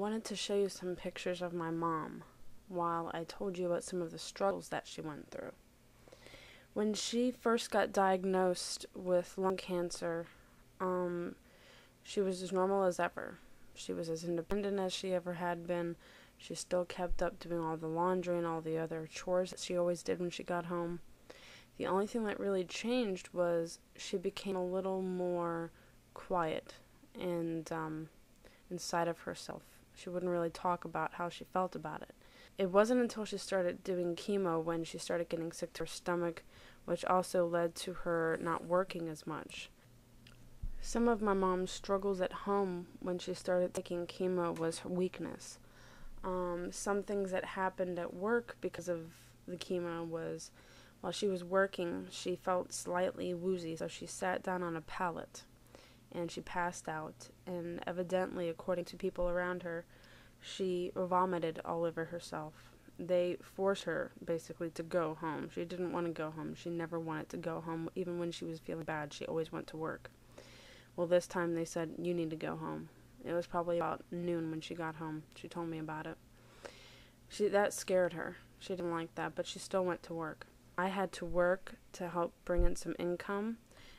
wanted to show you some pictures of my mom while I told you about some of the struggles that she went through. When she first got diagnosed with lung cancer, she was as normal as ever. She was as independent as she ever had been. She still kept up doing all the laundry and all the other chores that she always did when she got home. The only thing that really changed was she became a little more quiet and inside of herself. She wouldn't really talk about how she felt about it. It wasn't until she started doing chemo when she started getting sick to her stomach, which also led to her not working as much. Some of my mom's struggles at home when she started taking chemo was her weakness. Some things that happened at work because of the chemo was, while she was working, she felt slightly woozy, so she sat down on a pallet and she passed out, and evidently, according to people around her, she vomited all over herself. They forced her, basically, to go home. She didn't want to go home. She never wanted to go home. Even when she was feeling bad, she always went to work. Well, this time they said, you need to go home. It was probably about noon when she got home. She told me about it. That scared her. She didn't like that, but she still went to work. I had to work to help bring in some income,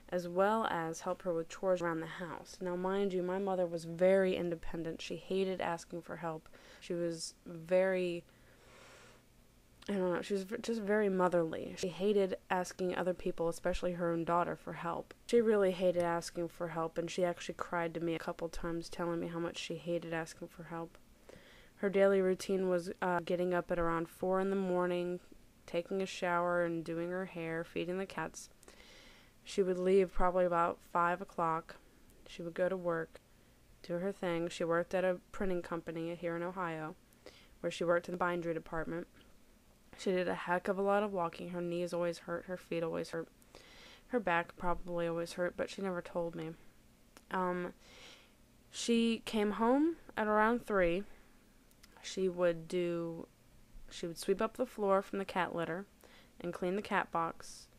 as well as help her with chores around the house. Now, mind you, my mother was very independent. She hated asking for help. She was very, she was just very motherly. She hated asking other people, especially her own daughter, for help. She really hated asking for help, and she actually cried to me a couple times telling me how much she hated asking for help. Her daily routine was getting up at around 4 in the morning, taking a shower and doing her hair, feeding the cats. She would leave probably about 5 o'clock. She would go to work, do her thing. She worked at a printing company here in Ohio, where she worked in the bindery department. She did a heck of a lot of walking. Her knees always hurt, her feet always hurt. Her back probably always hurt, but she never told me. She came home at around 3. She would sweep up the floor from the cat litter and clean the cat box,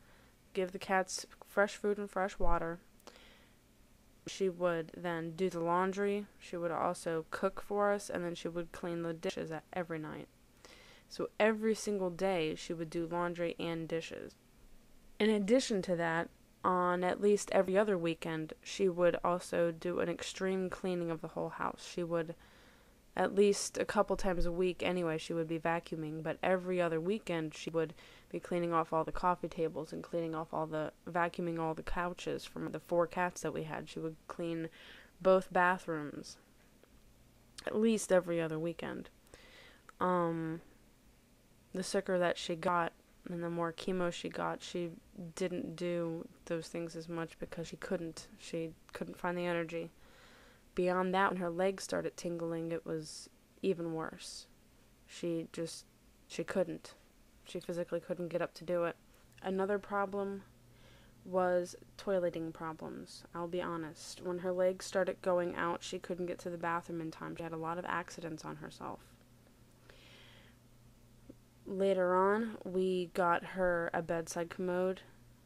give the cats fresh food and fresh water. She would then do the laundry. She would also cook for us, and then she would clean the dishes every night. So every single day she would do laundry and dishes. In addition to that, on at least every other weekend, she would also do an extreme cleaning of the whole house. She would, at least a couple times a week anyway, she would be vacuuming, but every other weekend she would be cleaning off all the coffee tables and vacuuming all the couches from the 4 cats that we had. She would clean both bathrooms at least every other weekend. The sicker that she got and the more chemo she got, she didn't do those things as much because she couldn't find the energy. Beyond that, when her legs started tingling, it was even worse. She couldn't. She physically couldn't get up to do it. Another problem was toileting problems. I'll be honest. When her legs started going out, she couldn't get to the bathroom in time. She had a lot of accidents on herself. Later on, we got her a bedside commode.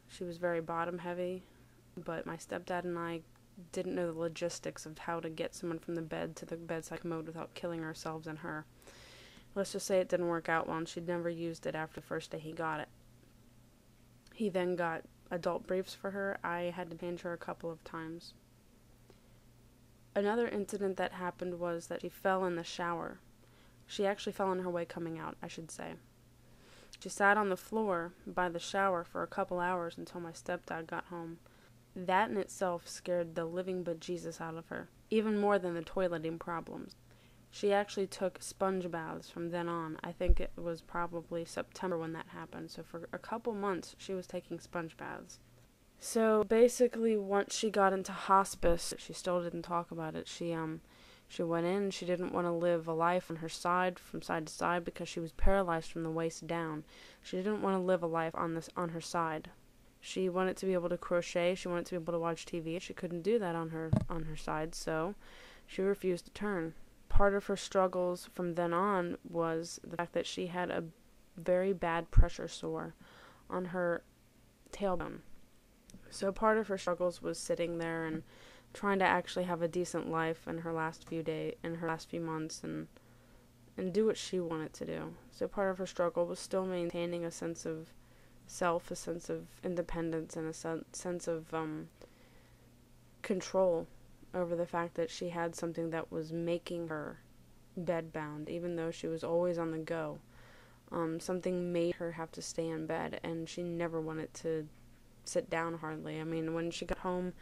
She was very bottom heavy, but my stepdad and I didn't know the logistics of how to get someone from the bed to the bedside commode without killing ourselves and her. Let's just say it didn't work out well, and she'd never used it after the first day he got it. He then got adult briefs for her. I had to change her a couple of times. Another incident that happened was that she fell in the shower. She actually fell on her way coming out, I should say. She sat on the floor by the shower for a couple hours until my stepdad got home. That in itself scared the living bejesus out of her, even more than the toileting problems. She actually took sponge baths from then on. I think it was probably September when that happened, so for a couple months she was taking sponge baths. So basically, once she got into hospice, she still didn't talk about it. She went in. She didn't want to live a life on her side, from side to side, because she was paralyzed from the waist down. She didn't want to live a life on her side. She wanted to be able to crochet. She wanted to be able to watch TV. She couldn't do that on her side, so she refused to turn. Part of her struggles from then on was the fact that she had a very bad pressure sore on her tailbone. So part of her struggles was sitting there and trying to actually have a decent life in her last few months, and do what she wanted to do. So part of her struggle was still maintaining a sense of self, a sense of independence, and a sense of control over the fact that she had something that was making her bedbound, even though she was always on the go. Something made her have to stay in bed, and she never wanted to sit down hardly. I mean, when she got home,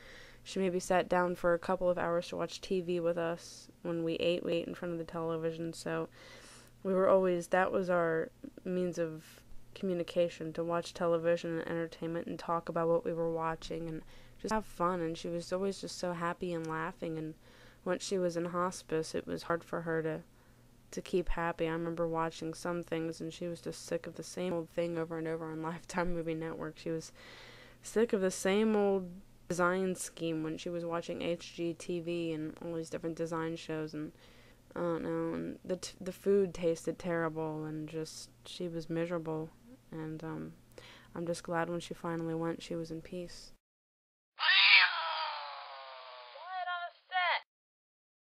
she maybe sat down for a couple of hours to watch TV with us. When we ate in front of the television, so that was our means of communication, to watch television and entertainment and talk about what we were watching and just have fun. And she was always just so happy and laughing, and once she was in hospice, it was hard for her to keep happy. I remember watching some things, and she was just sick of the same old thing over and over on Lifetime Movie Network. She was sick of the same old design scheme when she was watching HGTV and all these different design shows, and I don't know, and the food tasted terrible, and just she was miserable. And I'm just glad when she finally went, she was in peace.